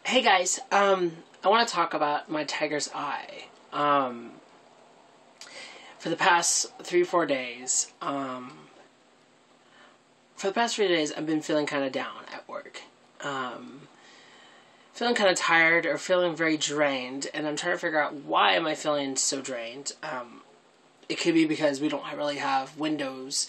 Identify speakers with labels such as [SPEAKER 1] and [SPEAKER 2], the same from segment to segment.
[SPEAKER 1] Hey guys, I want to talk about my tiger's eye. For the past 3-4 days, I've been feeling kind of down at work. Feeling kind of tired or feeling very drained, and I'm trying to figure out why am I feeling so drained. It could be because we don't really have windows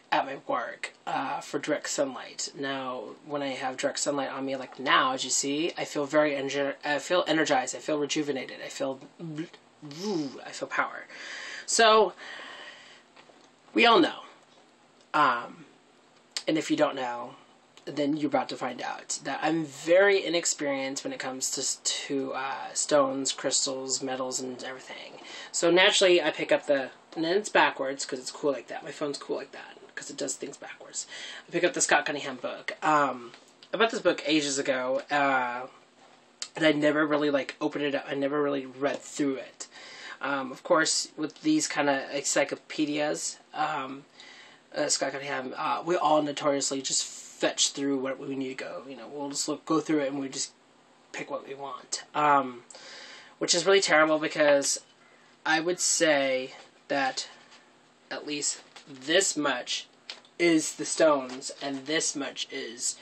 [SPEAKER 1] at my work for direct sunlight. Now, when I have direct sunlight on me, like now, as you see, I feel I feel energized. I feel rejuvenated. I feel power. So, we all know. And if you don't know, then you're about to find out that I'm very inexperienced when it comes to stones, crystals, metals, and everything. So naturally, I pick up and then it's backwards because it's cool like that. My phone's cool like that because it does things backwards. I pick up the Scott Cunningham book. I bought this book ages ago, and I never really opened it up. I never really read through it. Of course, with these kind of encyclopedias, Scott Cunningham, we all notoriously just fetch through what we need to go. We'll just go through it and we just pick what we want. Which is really terrible because I would say that at least this much is the stones and this much is,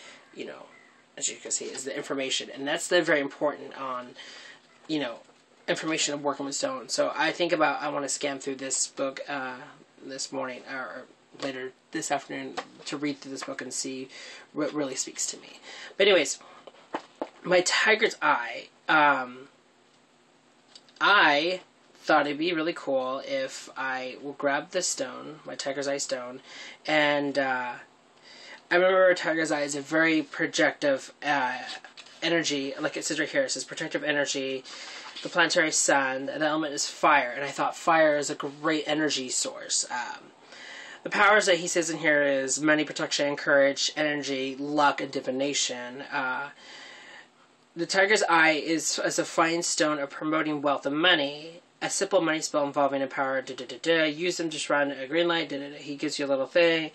[SPEAKER 1] as you can see, is the information. And that's very important on, information of working with stones. So I want to scan through this book this morning or later this afternoon to read through this book and see what really speaks to me. But anyways, my tiger's eye, I thought it'd be really cool if I will grab this stone, my tiger's eye stone, and I remember tiger's eye is a very projective energy, like it says right here, it says protective energy, the planetary sun, and the element is fire, and I thought fire is a great energy source. The powers that he says in here is money, protection, courage, energy, luck, and divination. The tiger's eye is as a fine stone of promoting wealth and money. A simple money spell involving a power. Use them to surround a green light. He gives you a little thing.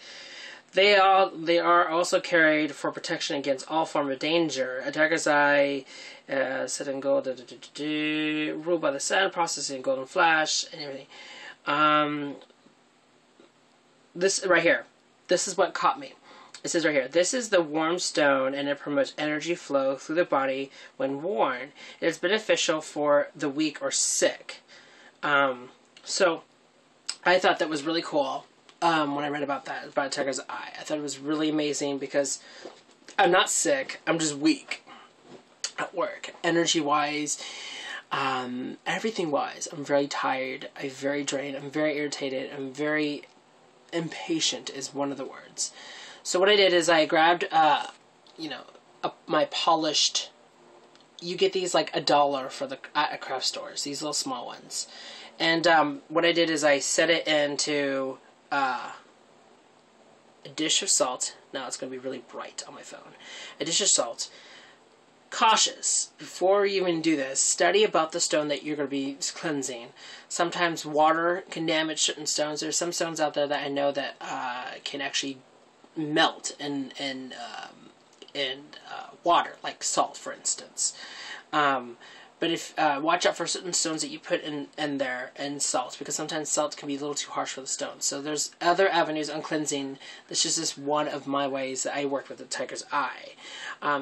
[SPEAKER 1] They are also carried for protection against all form of danger. A tiger's eye, set in gold. Ruled by the sun, processing golden flash, and everything. This right here, this is what caught me. It says right here, this is the warm stone and it promotes energy flow through the body when worn. It is beneficial for the weak or sick. So I thought that was really cool when I read about that, about tiger's eye. I thought it was really amazing because I'm not sick, I'm just weak at work. Energy-wise, everything-wise. I'm very tired, I'm very drained, I'm very irritated, I'm very impatient is one of the words. So what I did is I grabbed, my polished, you get these like $1 at craft stores, these little small ones. And what I did is I set it into a dish of salt. Now it's going to be really bright on my phone. A dish of salt. Cautious, before you even do this, study about the stone that you're going to be cleansing. Sometimes water can damage certain stones. There's some stones out there that I know that can actually melt in water, like salt, for instance. But if watch out for certain stones that you put in there and salt, because sometimes salt can be a little too harsh for the stone. So there's other avenues on cleansing. This is just one of my ways that I worked with the tiger's eye.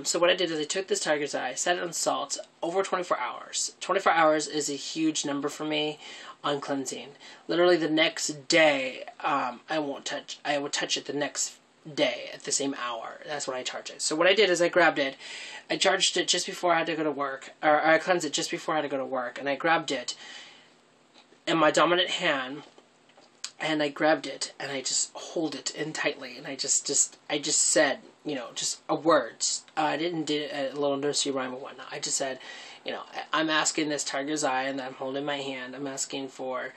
[SPEAKER 1] So what I did is I took this tiger's eye, set it on salt over 24 hours. 24 hours is a huge number for me on cleansing. Literally the next day, I will touch it the next day at the same hour. That's when I charge it. So what I did is I grabbed it, I charged it just before I had to go to work, or I cleansed it just before I had to go to work, and I grabbed it in my dominant hand, and I grabbed it, and I just hold it in tightly, and I just said, just a words. I didn't do a little nursery rhyme or whatnot. I just said, I'm asking this tiger's eye, and I'm holding my hand, I'm asking for,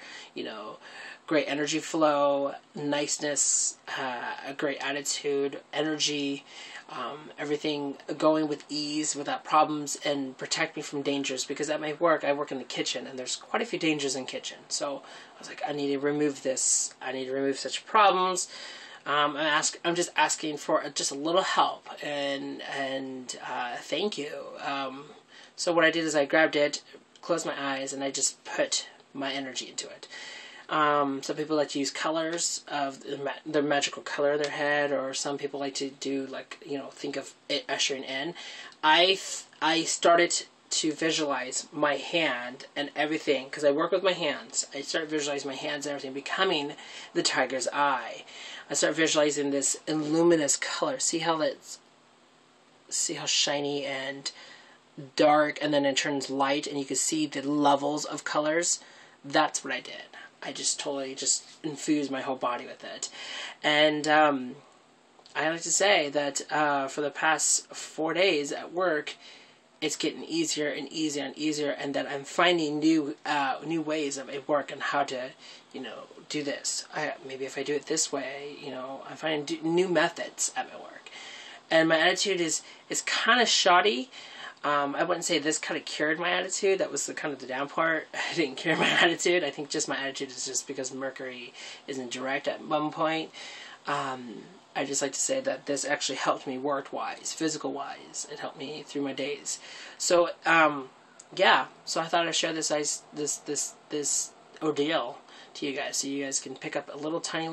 [SPEAKER 1] great energy flow, niceness, a great attitude, energy, everything going with ease without problems, and protect me from dangers, because at my work, I work in the kitchen, and there's quite a few dangers in the kitchen. So I was like, I need to remove this. I need to remove such problems. I'm just asking for just a little help, and thank you. So what I did is I grabbed it, closed my eyes, and I just put my energy into it. Some people like to use colors of their magical color in their head, or some people like to do, like, you know, think of it ushering in. I started to visualize my hand and everything, because I work with my hands. I started visualizing my hands and everything becoming the tiger's eye. I started visualizing this luminous color. See how shiny and dark, and then it turns light, and you can see the levels of colors. That's what I did. I just totally just infused my whole body with it. And I like to say that for the past 4 days at work, it's getting easier and easier and easier, and that I'm finding new ways of it work and how to, you know, do this. Maybe if I do it this way, you know, I'm finding new methods at my work. And my attitude is kind of shoddy. I wouldn't say this kind of cured my attitude. That was the kind of the down part. I didn't cure my attitude. I think just my attitude is just because Mercury isn't direct at one point. I just like to say that this actually helped me work-wise, physical-wise. It helped me through my days. So, yeah. So I thought I'd share this ordeal to you guys, so you guys can pick up a little tiny,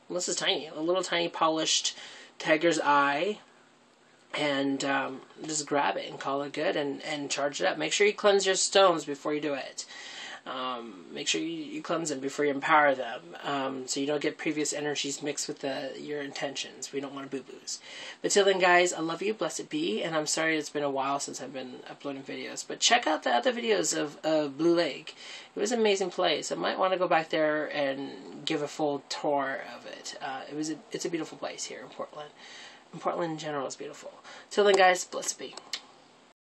[SPEAKER 1] this is tiny, a little tiny polished tiger's eye, and just grab it and call it good, and charge it up. Make sure you cleanse your stones before you do it. Make sure you cleanse them before you empower them, so you don't get previous energies mixed with your intentions. We don't want boo-boos. But till then, guys, I love you, blessed be, and I'm sorry it's been a while since I've been uploading videos. But check out the other videos of Blue Lake. It was an amazing place. I might want to go back there and give a full tour of it. It's a beautiful place here in Portland. And Portland in general is beautiful. Till then, guys, blessed be.